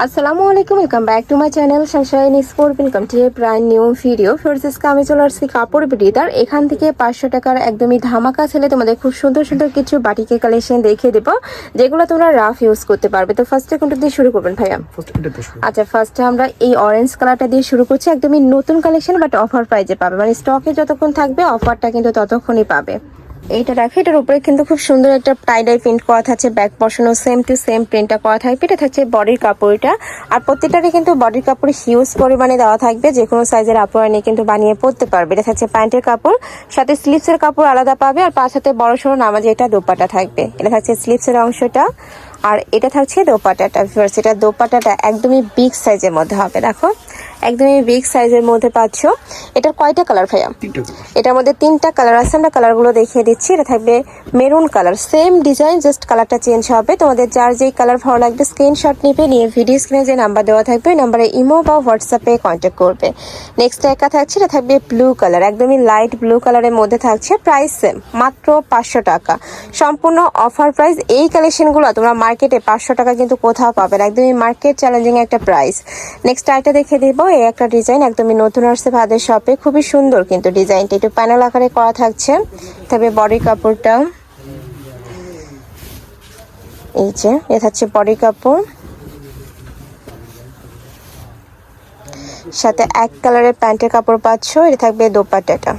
আসসালামু আলাইকুম, welcome back to my channel Sunshine sport. Welcome to A brand new video. Forces কামে চলে আসছি কাপড় বিডিদার। এখান থেকে 500 টাকার একদমই ধামাকা ছেলে তোমাদের খুব সুন্দর সুন্দর কিছু বাটিকের কালেকশন দেখিয়ে দেবো, যেগুলো তোমরা রাফ ইউজ করতে পারবে। তো ফার্স্টে কোনটা দিয়ে শুরু করবেন ভাইয়া? আচ্ছা, ফার্স্টে আমরা এই অরেঞ্জ কালারটা দিয়ে শুরু করছি। একদমই নতুন কালেকশন, বাট অফার প্রাইজে পাবে, মানে স্টকে যতক্ষণ থাকবে অফারটা কিন্তু ততক্ষণই পাবে। এইটা রাখে, এটার উপরে কিন্তু খুব সুন্দর একটা টাইডাই প্রিন্ট করা থাকছে, ব্যাক পশনও সেম টু সেম প্রিন্টটা করা থাকবে। এটা থাকছে বডির কাপড়টা, আর প্রত্যেকটারই কিন্তু বডির কাপড় হিউজ পরিমাণে দেওয়া থাকবে, যে কোনো সাইজের আপুরা নিয়ে কিন্তু বানিয়ে পরতে পারবে। এটা থাকছে প্যান্টের কাপড়, সাথে স্লিভসের কাপড় আলাদা পাবে, আর পাঁচ হাতে বড় সড়ো নামাজে এটা দোপাট্টা থাকবে। এটা থাকছে স্লিভসের অংশটা, আর এটা থাকছে দোপাট্টাটা। এটা দোপাট্টাটা একদমই বিগ সাইজের মধ্যে হবে, দেখো একদমই বিগ সাইজের মধ্যে পাচ্ছ। এটার কয়টা কালার ভাইয়া? এটার মধ্যে 3টা কালার আছে, আমরা কালারগুলো দেখিয়ে দিচ্ছি। এটা থাকবে maroon colour, same design, just কালারটা চেঞ্জ হবে। তোমাদের যার যেই কালার ভালো লাগবে স্ক্রিনশট নিবে, নিয়ে ভিডিও স্ক্রিনে যে নাম্বার দেওয়া থাকবে ওই নাম্বারে ইমো বা হোয়াটসঅ্যাপে কন্ট্যাক্ট করবে। নেক্সট একা থাকছে, এটা থাকবে ব্লু কালার, একদমই লাইট ব্লু কালারের মধ্যে থাকছে। প্রাইস সেম, মাত্র 500 টাকা, সম্পূর্ণ অফার প্রাইস। এই কালেকশনগুলো তোমরা মার্কেটে 500 টাকা কিন্তু কোথাও পাবে না, একদমই মার্কেট চ্যালেঞ্জিং একটা প্রাইস। নেক্সট আইটা দেখে দিব, এই একটা ডিজাইন একদমই নতুন আসছে ভাদের শপে, খুবই সুন্দর কিন্তু ডিজাইনটা একটু প্যানেল আকারে করা থাকছে। তবে বডি কাপড়টা এই যে, এ থাকছে বডি কাপড়, সাথে এক কালারের প্যান্টের কাপড় পাচ্ছ। এটা থাকবে দোপাট্টাটা,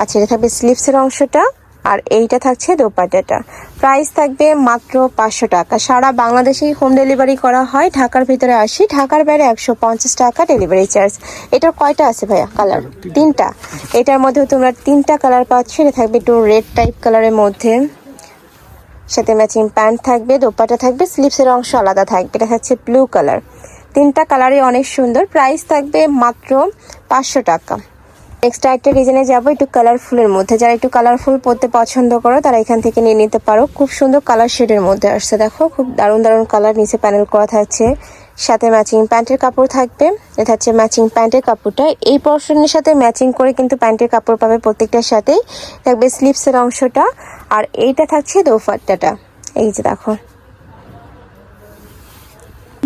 আচ্ছা এটা থাকবে স্লিভসের অংশটা, আর এইটা থাকছে দোপাট্টাটা। প্রাইস থাকবে মাত্র 500 টাকা। সারা বাংলাদেশেই হোম ডেলিভারি করা হয়, ঢাকার ভিতরে 80, ঢাকার বাইরে 150 টাকা ডেলিভারি চার্জ। এটার কয়টা আছে ভাইয়া কালার? 3টা। এটার মধ্যেও তোমরা 3টা কালার পাচ্ছ। এটা থাকবে একটু রেড টাইপ কালারের মধ্যে, সাথে ম্যাচিং প্যান্ট থাকবে, দোপাট্টা থাকবে, স্লিভসের অংশ আলাদা থাকবে। এটা থাকছে ব্লু কালার, 3টা কালারই অনেক সুন্দর। প্রাইস থাকবে মাত্র 500 টাকা। নেক্সট একটা ডিজাইনে যাবো একটু কালারফুলের মধ্যে। যারা একটু কালারফুল পরতে পছন্দ করো তারা এখান থেকে নিয়ে নিতে পারো। খুব সুন্দর কালার শেডের মধ্যে আসছে, দেখো খুব দারুণ দারুণ কালার। নিচে প্যানেল করা থাকছে, সাথে ম্যাচিং প্যান্টের কাপড় থাকবে। এটা হচ্ছে ম্যাচিং প্যান্টের কাপড়টা, এই পোর্শনের সাথে ম্যাচিং করে কিন্তু প্যান্টের কাপড় পাবে। প্রত্যেকটার সাথেই থাকবে স্লিভসের অংশটা, আর এইটা থাকছে দোপাট্টাটা। এই যে দেখো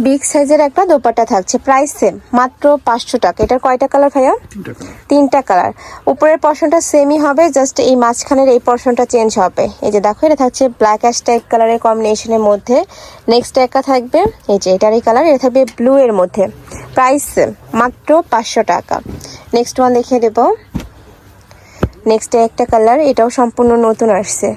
বিগ সাইজের একটা দোপাট্টা থাকছে। প্রাইস সেম, মাত্র 500 টাকা। এটার কয়টা কালার ভাইয়া? 3টা কালার। উপরের পর্শনটা সেমই হবে, জাস্ট এই মাঝখানের এই পর্শনটা চেঞ্জ হবে। এই যে দেখো, এটা থাকছে ব্ল্যাক অ্যাশ টাইপ কালারের কম্বিনেশনের মধ্যে। নেক্সট একটা থাকবে এই যে এটারই কালার, এটা থাকবে ব্লু এর মধ্যে। প্রাইস সেম, মাত্র 500 টাকা। নেক্সট ওয়ান দেখিয়ে দেবো। নেক্সট একটা কালার, এটাও সম্পূর্ণ নতুন আসছে।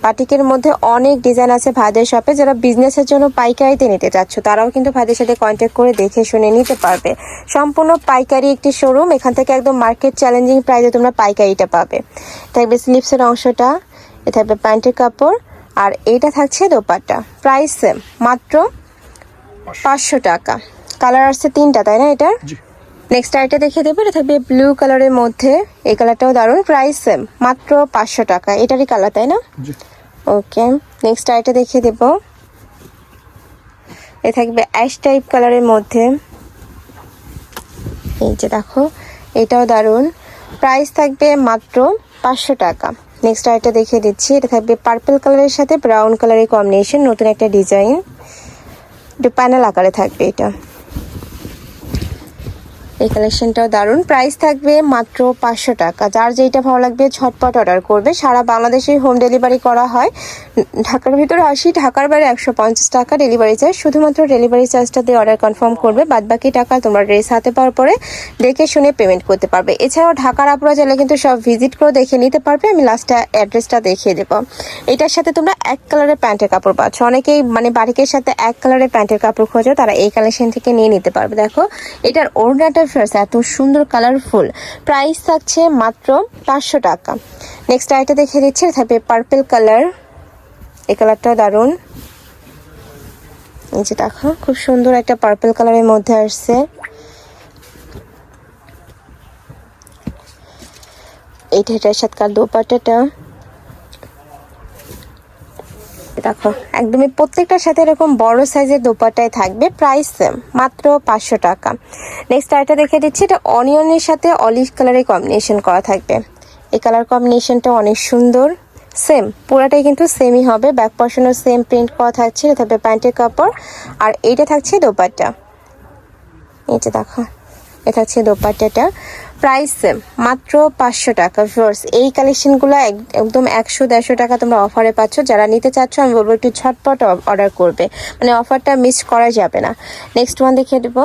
বাটিকের মধ্যে অনেক ডিজাইন আছে ভাইদের শপে। যারা বিজনেসের জন্য পাইকারিতে নিতে চাচ্ছ তারাও কিন্তু ভাইদের সাথে কন্ট্যাক্ট করে দেখে শুনে নিতে পারবে। সম্পূর্ণ পাইকারি একটি শোরুম, এখান থেকে একদম মার্কেট চ্যালেঞ্জিং প্রাইসে তোমরা পাইকারিটা পাবে। থাকবে স্লিভসের অংশটা, এ থাকবে প্যান্টের কাপড়, আর এইটা থাকছে দোপাট্টা। প্রাইস সেম, মাত্র 500 টাকা। কালার আসছে 3টা, তাই না এটার? নেক্সট আইটা দেখে দেবো, এটা থাকবে ব্লু কালারের মধ্যে। এই কালারটাও দারুণ। প্রাইস সেম, মাত্র 500 টাকা। এটারই কালার, তাই না? ওকে, নেক্সট আইটা দেখিয়ে দেবো। এ থাকবে অ্যাশ টাইপ কালারের মধ্যে। এই যে দেখো, এটাও দারুণ। প্রাইস থাকবে মাত্র 500 টাকা। নেক্সট আইটা দেখিয়ে দিচ্ছি, এটা থাকবে পার্পল কালারের সাথে ব্রাউন কালারের কম্বিনেশন, নতুন একটা ডিজাইন, একটু প্যানেল আকারে থাকবে এটা। এই কালেকশনটাও দারুণ। প্রাইস থাকবে মাত্র 500 টাকা। যার যেইটা ভালো লাগবে ঝটপট অর্ডার করবে। সারা বাংলাদেশে হোম ডেলিভারি করা হয়, ঢাকার ভিতরে 80, ঢাকার বাইরে 150 টাকা ডেলিভারি চার্জ। শুধুমাত্র ডেলিভারি চার্জটা দিয়ে অর্ডার কনফার্ম করবে, বাদবাকি টাকা তোমরা ড্রেস হাতে পাওয়ার পরে দেখে শুনে পেমেন্ট করতে পারবে। এছাড়াও ঢাকার আপুরা চাইলে কিন্তু সব ভিজিট করে দেখে নিতে পারবে। আমি লাস্টে অ্যাড্রেসটা দেখিয়ে দেবো। এটার সাথে তোমরা এক কালারের প্যান্টের কাপড় পাচ্ছ। অনেকেই মানে বাটিকের সাথে এক কালারের প্যান্টের কাপড় খোঁজো, তারা এই কালেকশন থেকে নিয়ে নিতে পারবে। দেখো এটার ওড়নাটার ফ্রেস এত সুন্দর কালারফুল। প্রাইস থাকছে মাত্র 500 টাকা। নেক্সট আইটা দেখে দিচ্ছি, থাকবে পার্পল কালার। এই কালারটাও দারুণ। এই যে দেখো, খুব সুন্দর একটা পার্পল কালারের মধ্যে আসছে। এটার সাথে দোপাট্টাটা দেখো, একদমই প্রত্যেকটার সাথে এরকম বড় সাইজের দোপাট্টায় থাকবে। প্রাইস সেম, মাত্র 500 টাকা। নেক্সট আইটা দেখে দিচ্ছি, এটা অনিয়নের সাথে অলিভ কালারের কম্বিনেশন করা থাকবে। এই কালার কম্বিনেশনটা অনেক সুন্দর। সেম পুরাটাই কিন্তু সেমই হবে, ব্যাক পশনও সেম প্রিন্ট করা থাকছে। এটা থাকবে প্যান্টের কাপড়, আর এইটা থাকছে দোপাট্টা। এই যে দেখো, এটা হচ্ছে দোপাট্টাটা। প্রাইস সেম, মাত্র 500 টাকা। ভিউয়ার্স, এই কালেকশনগুলো একদম 100-150 টাকা তোমরা অফারে পাচ্ছ। যারা নিতে চাচ্ছ আমি বলবো একটু ঝটপট অর্ডার করবে, মানে অফারটা মিস করা যাবে না। নেক্সট ওয়ান দেখিয়ে দেবো।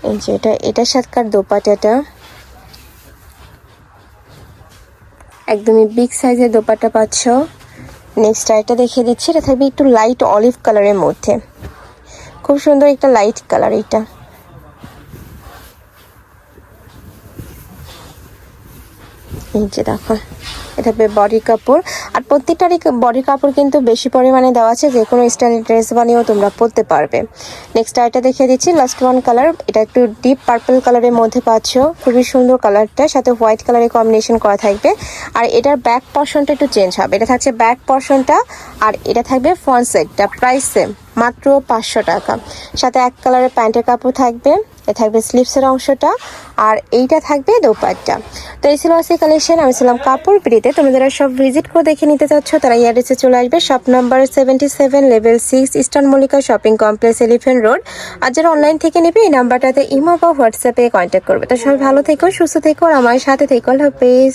এই যে এটার সাথকার দোপাট্টাটা একদমই বিগ সাইজের দোপাট্টা পাচ্ছ। নেক্সট আরেকটা দেখিয়ে দিচ্ছি, এটা থাকবে একটু লাইট অলিভ কালারের মধ্যে, খুব সুন্দর একটা লাইট কালার। এটা এই যে দেখো, এটা থাকবে বডি কাপড়, আর প্রত্যেকটারই বডি কাপড় কিন্তু বেশি পরিমাণে দেওয়া আছে, যে কোনো স্টাইলের ড্রেস বানিয়েও তোমরা পরতে পারবে। নেক্সট আরেকটা দেখিয়ে দিচ্ছি, লাস্ট ওয়ান কালার। এটা একটু ডিপ পার্পল কালারের মধ্যে পাচ্ছ, খুবই সুন্দর কালারটা, সাথে হোয়াইট কালারের কম্বিনেশন করা থাকবে। আর এটার ব্যাক পর্শনটা একটু চেঞ্জ হবে, এটা থাকছে ব্যাক পর্শনটা, আর এটা থাকবে ফ্রন্ট সাইডটা। প্রাইস সেম, মাত্র 500 টাকা। সাথে এক কালারের প্যান্টের কাপড় থাকবে, এ থাকবে স্লিভসের অংশটা, আর এইটা থাকবে দোপাট্টা। তো এই ছিল আজকে কালেকশন। আমি ছিলাম কাপড় পিড়িতে। তোমরা যারা সব ভিজিট করে দেখে নিতে চাচ্ছ তারা এই অ্যাড্রেসে চলে আসবে, shop number 77 level 6 eastern Mallika shopping complex, elephant road. আর যারা অনলাইন থেকে নেবে এই নাম্বারটাতে ইমো বা হোয়াটসঅ্যাপে কন্ট্যাক্ট করবে। তো সবাই ভালো থেকো, সুস্থ থেকো, আর আমার সাথে থেকো। আল্লাহ হাফেজ।